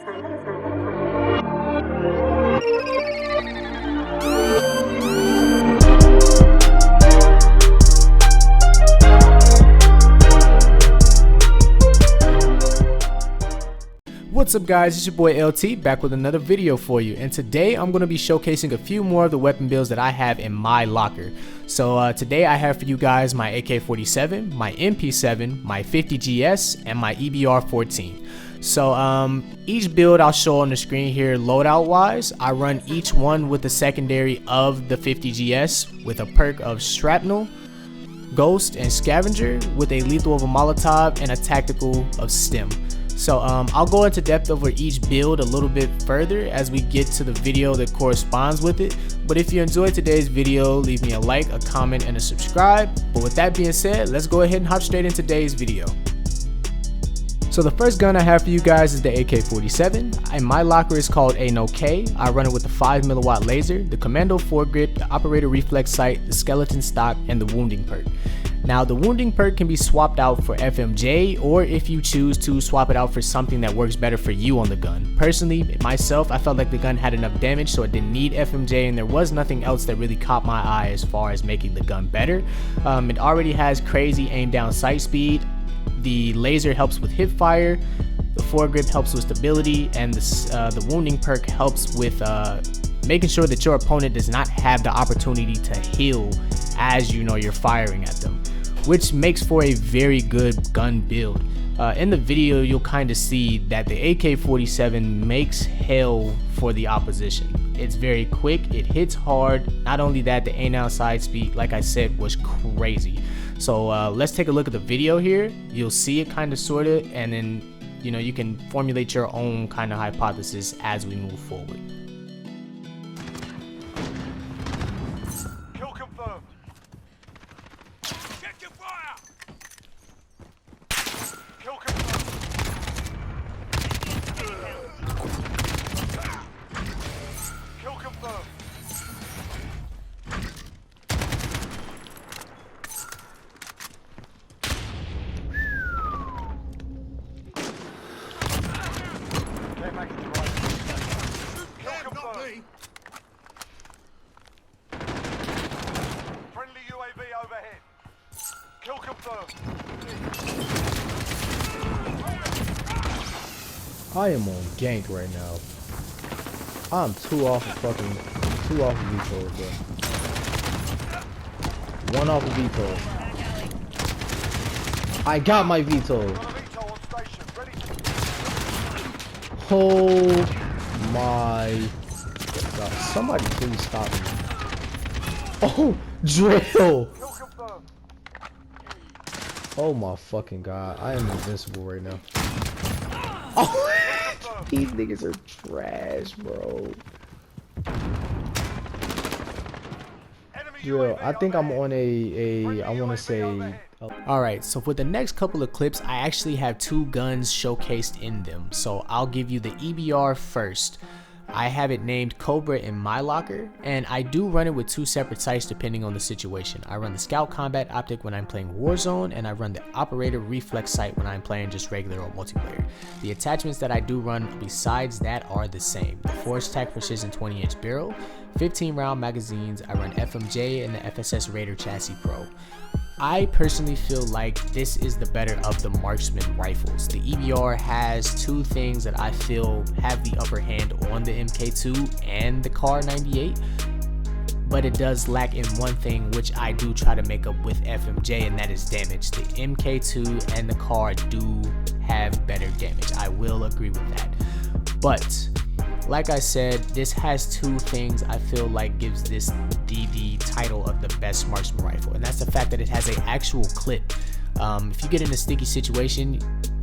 What's up guys, it's your boy LT back with another video for you, and today I'm going to be showcasing a few more of the weapon builds that I have in my locker. So today I have for you guys my AK-47, my MP7, my 50GS, and my EBR-14. So each build I'll show on the screen here loadout wise. I run each one with the secondary of the 50GS with a perk of Shrapnel, Ghost, and Scavenger, with a lethal of a Molotov and a tactical of Stim. So I'll go into depth over each build a little bit further as we get to the video that corresponds with it. But if you enjoyed today's video, leave me a like, a comment, and a subscribe. But with that being said, let's go ahead and hop straight into today's video. So the first gun I have for you guys is the AK-47, and my locker is called A-No-K. I run it with the 5mm laser, the Commando foregrip, the Operator Reflex Sight, the Skeleton Stock, and the Wounding perk. Now the Wounding perk can be swapped out for FMJ, or if you choose to, swap it out for something that works better for you on the gun. Personally, myself, I felt like the gun had enough damage so it didn't need FMJ, and there was nothing else that really caught my eye as far as making the gun better. It already has crazy aim down sight speed, the laser helps with hip fire, the foregrip helps with stability, and the Wounding perk helps with making sure that your opponent does not have the opportunity to heal as you're firing at them, which makes for a very good gun build. In the video you'll kind of see that the AK-47 makes hell for the opposition. It's very quick, it hits hard. Not only that, the aim down side speed, like I said, was crazy. So let's take a look at the video here. You'll see it kind of sorta, and then you can formulate your own kind of hypothesis as we move forward. Kill confirmed. Check your fire. Kill confirmed. Kill confirmed. Friendly UAV overhead. Kill confirmed. I am on gank right now. I'm two off of VTOL, bro. One off of VTOL. I got my VTOL. Oh my God. Somebody please stop me. Oh, drill. Oh my fucking God. I am invincible right now. Oh, these niggas are trash, bro. Yo, I think I'm on I want to say. Alright, so for the next couple of clips, I actually have two guns showcased in them. So I'll give you the EBR first. I have it named Cobra in my locker, and I do run it with two separate sights depending on the situation. I run the Scout Combat Optic when I'm playing Warzone, and I run the Operator Reflex Sight when I'm playing just regular or multiplayer. The attachments that I do run besides that are the same. The Forged Tac Precision 20-inch barrel, 15 round magazines. I run FMJ and the FSS Raider Chassis Pro. I personally feel like this is the better of the marksman rifles. The EBR has two things that I feel have the upper hand on the MK2 and the CAR 98, but it does lack in one thing, which I do try to make up with FMJ, and that is damage. The MK2 and the CAR do have better damage. I will agree with that. But like I said, this has two things I feel like gives this the title of the best marksman rifle, and that's the fact that it has an actual clip. If you get in a sticky situation,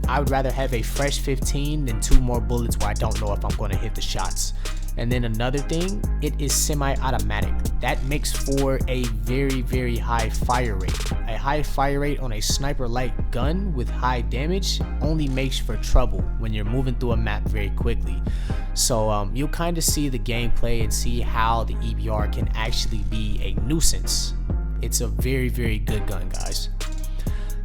I would rather have a fresh 15 than two more bullets where I don't know if I'm going to hit the shots. And then another thing, it is semi-automatic. That makes for a very, very high fire rate. A high fire rate on a sniper-like gun with high damage only makes for trouble when you're moving through a map very quickly. So you'll kind of see the gameplay and see how the EBR can actually be a nuisance. It's a very, very good gun, guys.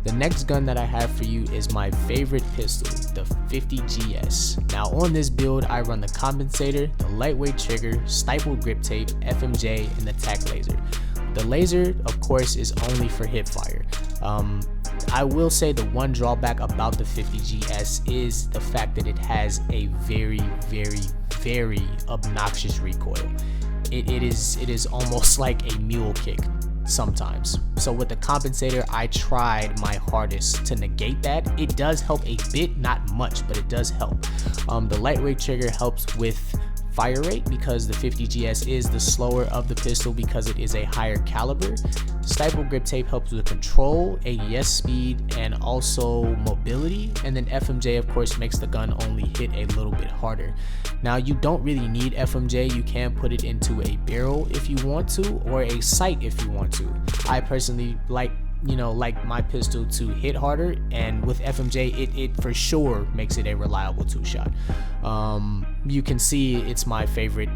The next gun that I have for you is my favorite pistol, the 50GS. Now on this build, I run the compensator, the lightweight trigger, stippled grip tape, FMJ, and the tac laser. The laser, of course, is only for hip fire. I will say the one drawback about the 50GS is the fact that it has a very, very, very obnoxious recoil. It is almost like a mule kick sometimes. So with the compensator, I tried my hardest to negate that. It does help a bit, not much, but it does help. The lightweight trigger helps with fire rate because the 50GS is the slower of the pistol because it is a higher caliber. Stippled grip tape helps with control, AES speed, and also mobility. And then FMJ, of course, makes the gun only hit a little bit harder. Now, you don't really need FMJ. You can put it into a barrel if you want to, or a sight if you want to. I personally like my pistol to hit harder, and with FMJ it for sure makes it a reliable 2-shot. You can see it's my favorite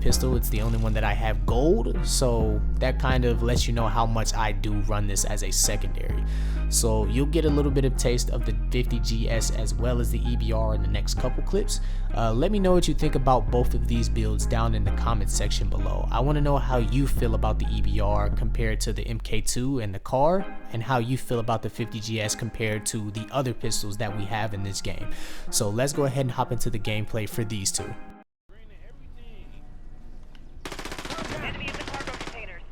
pistol. It's the only one that I have gold, so that kind of lets you know how much I do run this as a secondary. So you'll get a little bit of taste of the 50GS as well as the EBR in the next couple clips. Let me know what you think about both of these builds down in the comment section below. I want to know how you feel about the EBR compared to the MK2 and the CAR, and how you feel about the 50GS compared to the other pistols that we have in this game. So let's go ahead and hop into the gameplay for these two. Enemy in the cargo containers.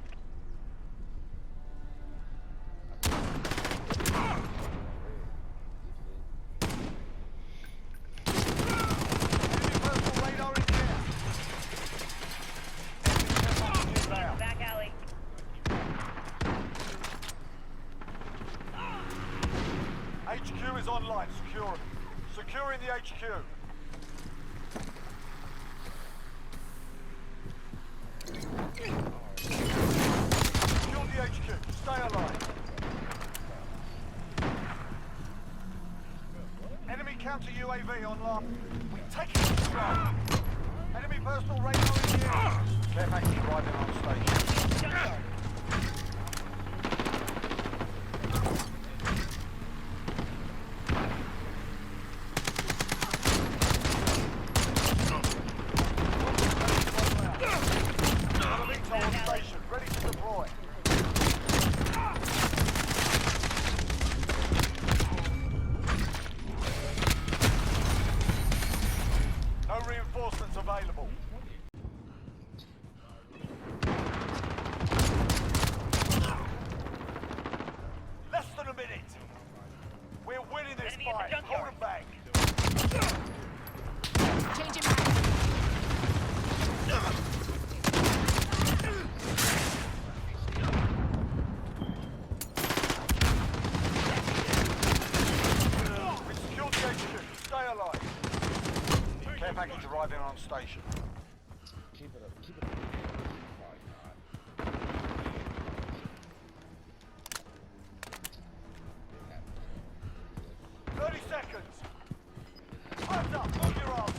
Back alley. HQ is online. Securing the HQ. Secure the HQ. Stay alive. Enemy counter UAV online. We take it control. Enemy personal radar in the air. Care package arriving on station. Ready to deploy. No reinforcements available. Less than a minute. We're winning this fight. Hold it back. Changing Care package arriving on station. Keep it up. Keep it up. 30 seconds. Hands up. Move your arms.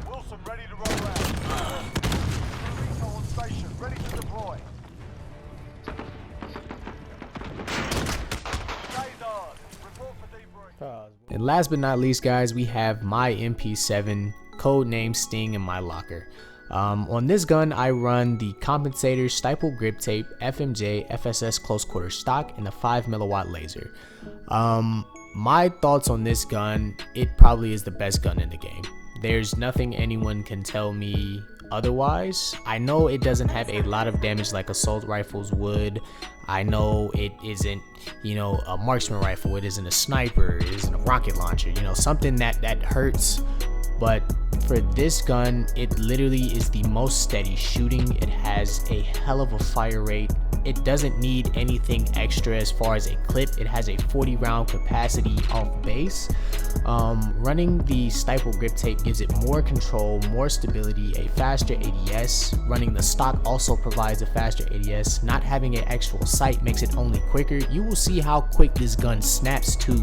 Wilson ready to roll out. On station, ready to deploy. Report for debrief. And last but not least, guys, we have my MP7, codename Sting, in my locker. On this gun, I run the compensator, stippled grip tape, FMJ, FSS close quarter stock, and the 5mW laser. My thoughts on this gun, it probably is the best gun in the game. There's nothing anyone can tell me otherwise. I know it doesn't have a lot of damage like assault rifles would. I know it isn't, a marksman rifle. It isn't a sniper. It isn't a rocket launcher. Something that hurts. But for this gun, it literally is the most steady shooting. It has a hell of a fire rate. it doesn't need anything extra as far as a clip. It has a 40 round capacity off base. Running the Staple grip tape gives it more control, more stability, a faster ADS. Running the stock also provides a faster ADS. Not having an actual sight makes it only quicker. You will see how quick this gun snaps to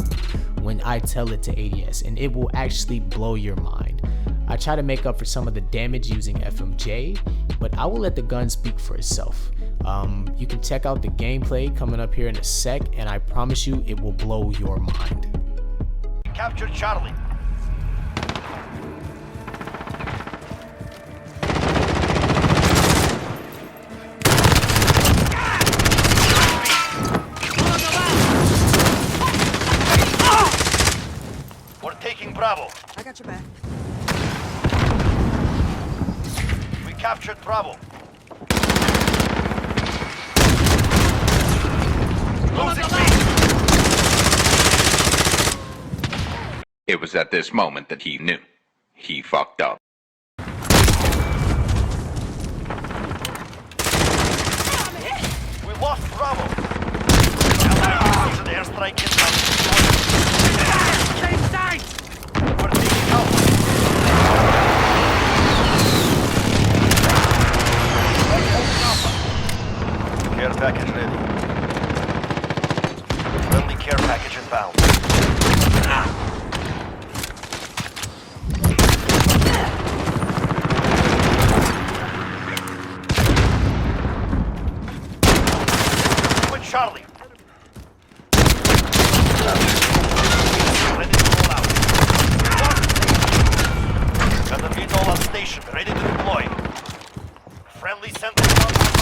when I tell it to ADS, and it will actually blow your mind. I try to make up for some of the damage using FMJ, but I will let the gun speak for itself. You can check out the gameplay coming up here in a sec, and I promise you it will blow your mind. Captured Charlie. We're taking Bravo. I got your back. We captured Bravo. Losing B. It was at this moment that he knew. He fucked up. We lost Bravo. An airstrike inbound. Change sides! We're taking Alpha. Care package ready. Friendly care package inbound. With Charlie. Ready to roll out. Got the VTOL on station, ready to deploy. Friendly sentry online.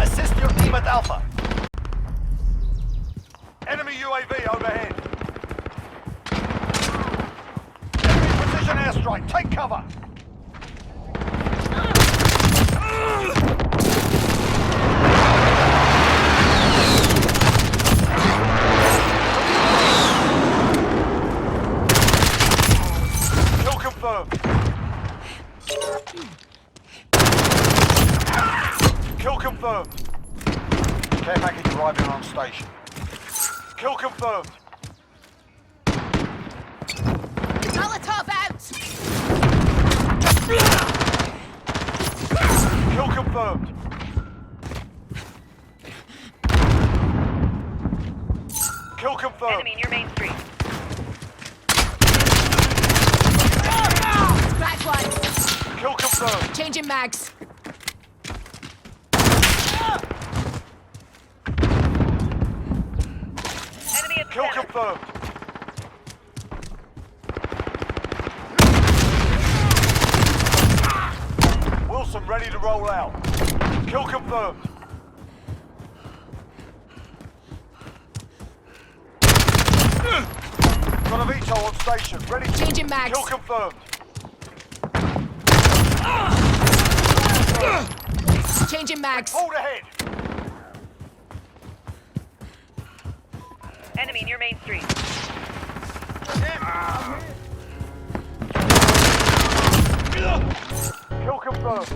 Assist your team at Alpha. Enemy UAV overhead. Enemy precision airstrike. Take cover. Kill confirmed. Kill confirmed. Care package arriving on station. Kill confirmed. Molotov out! Kill confirmed. Kill confirmed. Enemy in your main street. Crack one! Kill confirmed. Changing mags. Enemy at the Kill center. confirmed. Wilson ready to roll out. Kill confirmed. Got a VTOL on station. Ready to Changing mags. Kill confirmed. Changing mags. Hold ahead. Enemy in your main street. Kill confirmed.